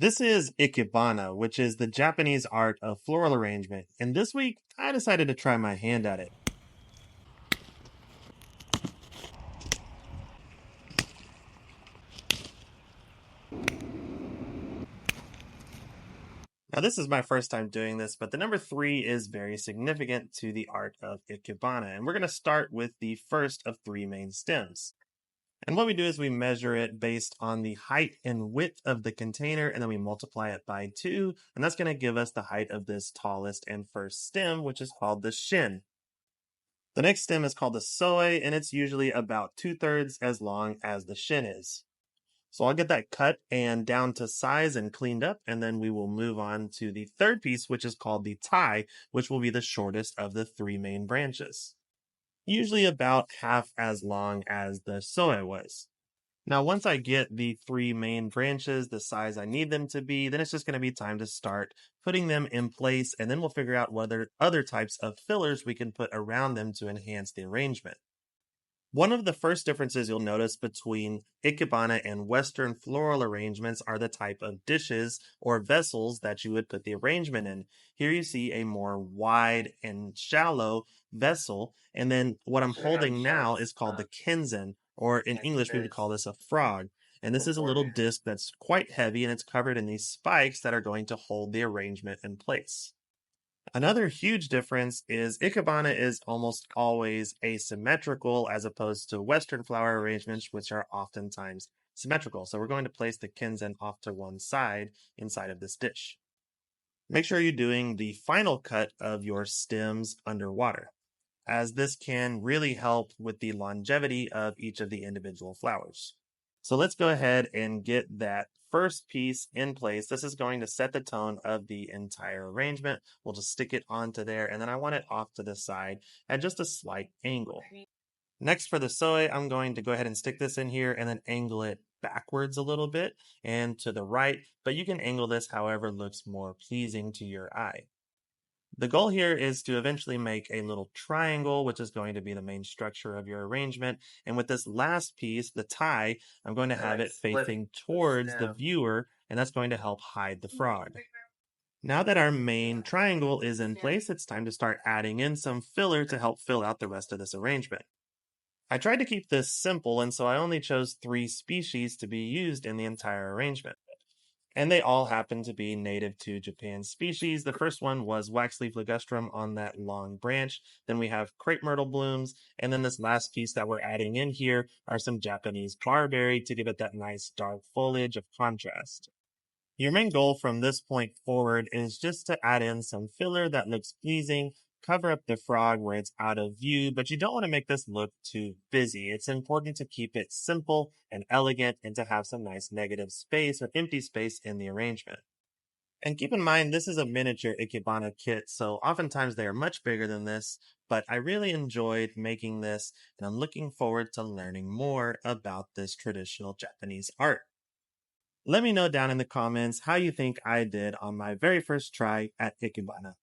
This is Ikebana, which is the Japanese art of floral arrangement, and this week I decided to try my hand at it. Now, this is my first time doing this, but the number 3 is very significant to the art of Ikebana, and we're going to start with the first of 3 main stems. And what we do is we measure it based on the height and width of the container, and then we multiply it by 2, and that's going to give us the height of this tallest and first stem, which is called the shin. The next stem is called the soy, and it's usually about 2/3 as long as the shin is. So I'll get that cut and down to size and cleaned up, and then we will move on to the third piece, which is called the tie, which will be the shortest of the 3 main branches. Usually about half as long as the soy was. Now, once I get the 3 main branches the size I need them to be, then it's just going to be time to start putting them in place, and then we'll figure out whether other types of fillers we can put around them to enhance the arrangement. One of the first differences you'll notice between Ikebana and Western floral arrangements are the type of dishes or vessels that you would put the arrangement in. Here you see a more wide and shallow vessel, and then what I'm holding now is called the kenzen, or in English we would call this a frog. And this is a little disc that's quite heavy, and it's covered in these spikes that are going to hold the arrangement in place. Another huge difference is Ikebana is almost always asymmetrical as opposed to Western flower arrangements, which are oftentimes symmetrical. So we're going to place the Kinzen off to one side inside of this dish. Make sure you're doing the final cut of your stems underwater, as this can really help with the longevity of each of the individual flowers. So let's go ahead and get that first piece in place. This is going to set the tone of the entire arrangement. We'll just stick it onto there, and then I want it off to the side at just a slight angle. Next, for the soy, I'm going to go ahead and stick this in here and then angle it backwards a little bit and to the right, but you can angle this however looks more pleasing to your eye. The goal here is to eventually make a little triangle, which is going to be the main structure of your arrangement. And with this last piece, the tie, I'm going to have it facing towards the viewer, and that's going to help hide the frog. Now that our main triangle is in place, it's time to start adding in some filler to help fill out the rest of this arrangement. I tried to keep this simple, and so I only chose 3 species to be used in the entire arrangement. And they all happen to be native to Japan species. The first one was waxleaf ligustrum on that long branch. Then we have crepe myrtle blooms. And then this last piece that we're adding in here are some Japanese barberry to give it that nice dark foliage of contrast. Your main goal from this point forward is just to add in some filler that looks pleasing, cover up the frog where it's out of view, but you don't want to make this look too busy. It's important to keep it simple and elegant and to have some nice negative space or empty space in the arrangement. And keep in mind, this is a miniature Ikebana kit, so oftentimes they are much bigger than this, but I really enjoyed making this, and I'm looking forward to learning more about this traditional Japanese art. Let me know down in the comments how you think I did on my very first try at Ikebana.